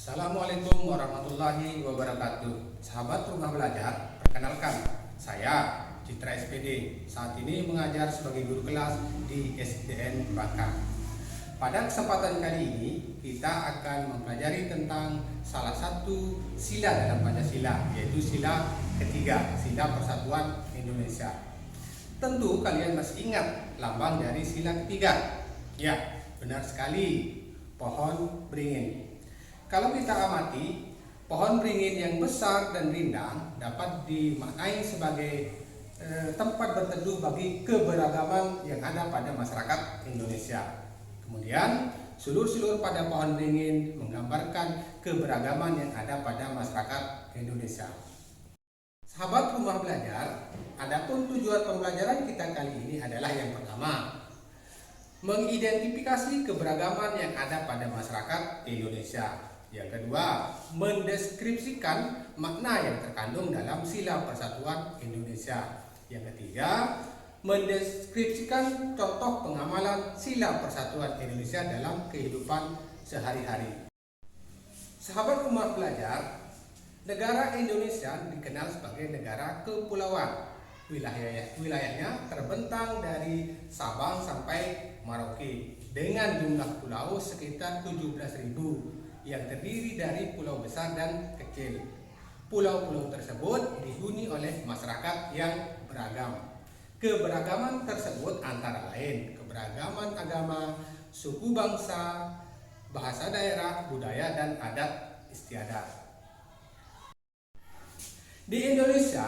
Assalamualaikum warahmatullahi wabarakatuh. Sahabat Rumah Belajar, perkenalkan saya Citra SPD. Saat ini mengajar sebagai guru kelas di SDN Bangka. Pada kesempatan kali ini kita akan mempelajari tentang salah satu sila dalam Pancasila, yaitu sila ketiga, Sila Persatuan Indonesia. Tentu kalian masih ingat lambang dari sila ketiga. Ya, benar sekali, pohon beringin. Kalau kita amati, pohon beringin yang besar dan rindang dapat dimaknai sebagai tempat berteduh bagi keberagaman yang ada pada masyarakat Indonesia. Kemudian, sulur-sulur pada pohon beringin menggambarkan keberagaman yang ada pada masyarakat Indonesia. Sahabat Rumah Belajar, adapun tujuan pembelajaran kita kali ini adalah yang pertama, mengidentifikasi keberagaman yang ada pada masyarakat Indonesia. Yang kedua, mendeskripsikan makna yang terkandung dalam Sila Persatuan Indonesia. Yang ketiga, mendeskripsikan contoh pengamalan Sila Persatuan Indonesia dalam kehidupan sehari-hari. Sahabat Rumah Belajar, negara Indonesia dikenal sebagai negara kepulauan. Wilayahnya terbentang dari Sabang sampai Merauke dengan jumlah pulau sekitar 17.000 yang terdiri dari pulau besar dan kecil. Pulau-pulau tersebut dihuni oleh masyarakat yang beragam. Keberagaman tersebut antara lain keberagaman agama, suku bangsa, bahasa daerah, budaya, dan adat istiadat. Di Indonesia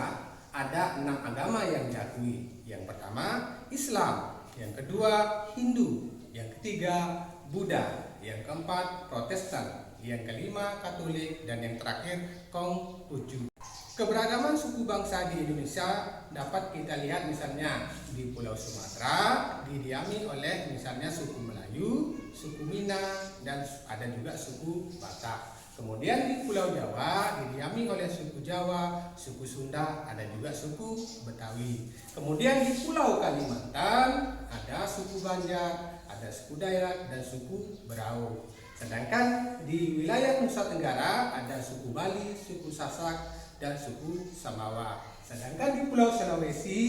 ada 6 agama yang diakui. Yang pertama Islam, yang kedua Hindu, yang ketiga Buddha, yang keempat Protestan, yang kelima Katolik, dan yang terakhir Konghucu. Keberagaman suku bangsa di Indonesia dapat kita lihat misalnya di Pulau Sumatera didiami oleh misalnya suku Melayu, suku Minang, dan ada juga suku Batak. Kemudian di Pulau Jawa didiami oleh suku Jawa, suku Sunda, ada juga suku Betawi. Kemudian di Pulau Kalimantan ada suku Banjar, ada suku Dayak, dan suku Berau. Sedangkan di wilayah Nusa Tenggara ada suku Bali, suku Sasak, dan suku Samawa. Sedangkan di Pulau Sulawesi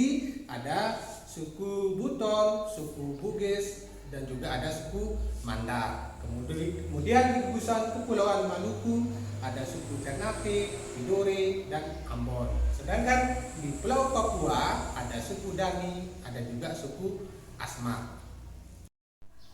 ada suku Buton, suku Bugis, dan juga ada suku Mandar. Kemudian di gugusan Kepulauan Maluku ada suku Ternate, Tidore, dan Ambon. Sedangkan di Pulau Papua ada suku Dani, ada juga suku Asmat.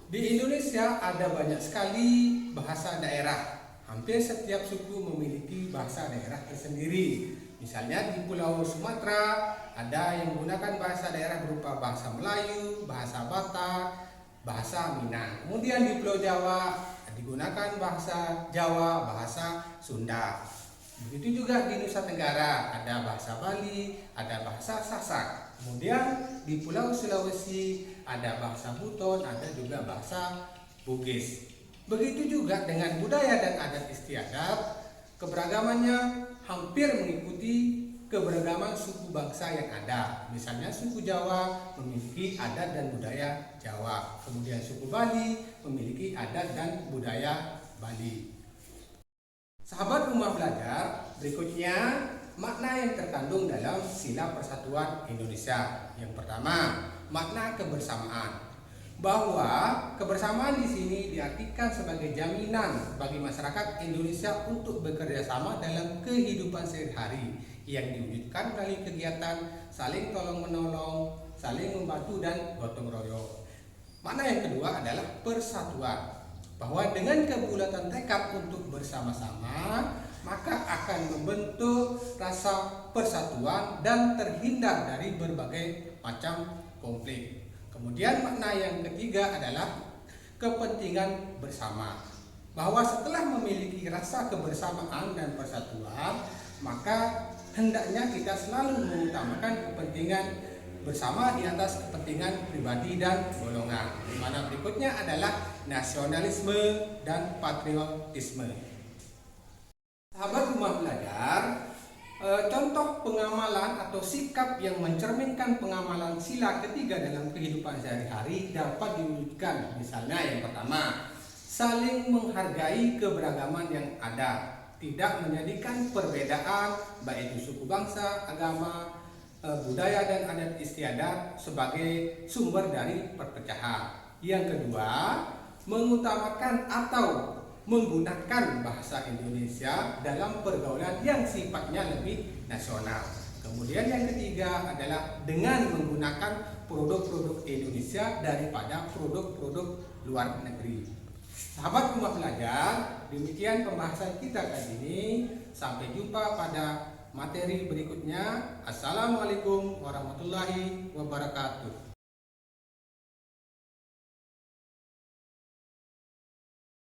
Di Indonesia ada banyak sekali bahasa daerah. Hampir setiap suku memiliki bahasa daerah tersendiri. Misalnya di Pulau Sumatera ada yang menggunakan bahasa daerah berupa bahasa Melayu, bahasa Batak, bahasa Minang. Kemudian di Pulau Jawa digunakan bahasa Jawa, bahasa Sunda. Begitu juga di Nusa Tenggara ada bahasa Bali, ada bahasa Sasak. Kemudian di Pulau Sulawesi ada bahasa Buton, ada juga bahasa Bugis. Begitu juga dengan budaya dan adat istiadat, keberagamannya hampir mengikuti keberagaman suku bangsa yang ada. Misalnya suku Jawa memiliki adat dan budaya Jawa, kemudian suku Bali memiliki adat dan budaya Bali. Sahabat Rumah Belajar, berikutnya makna yang terkandung dalam Sila Persatuan Indonesia. Yang pertama, makna kebersamaan. Bahwa kebersamaan di sini diartikan sebagai jaminan bagi masyarakat Indonesia untuk bekerja sama dalam kehidupan sehari-hari yang diwujudkan melalui kegiatan saling tolong-menolong, saling membantu, dan gotong royong. Makna yang kedua adalah persatuan. Bahwa dengan kebulatan tekad untuk bersama-sama, maka akan membentuk rasa persatuan dan terhindar dari berbagai macam konflik. Kemudian makna yang ketiga adalah kepentingan bersama. Bahwa setelah memiliki rasa kebersamaan dan persatuan, maka hendaknya kita selalu mengutamakan kepentingan bersama di atas kepentingan pribadi dan golongan. Di mana berikutnya adalah nasionalisme dan patriotisme. Sahabat Rumah Belajar, contoh pengamalan atau sikap yang mencerminkan pengamalan sila ketiga dalam kehidupan sehari-hari dapat diwujudkan. Misalnya yang pertama, saling menghargai keberagaman yang ada, tidak menjadikan perbedaan baik itu suku bangsa, agama, budaya dan adat istiadat sebagai sumber dari perpecahan. Yang kedua, mengutamakan atau menggunakan bahasa Indonesia dalam pergaulan yang sifatnya lebih nasional. Kemudian yang ketiga adalah dengan menggunakan produk-produk Indonesia daripada produk-produk luar negeri. Sahabat Rumah Belajar, demikian pembahasan kita kali ini. Sampai jumpa pada materi berikutnya. Assalamualaikum warahmatullahi wabarakatuh.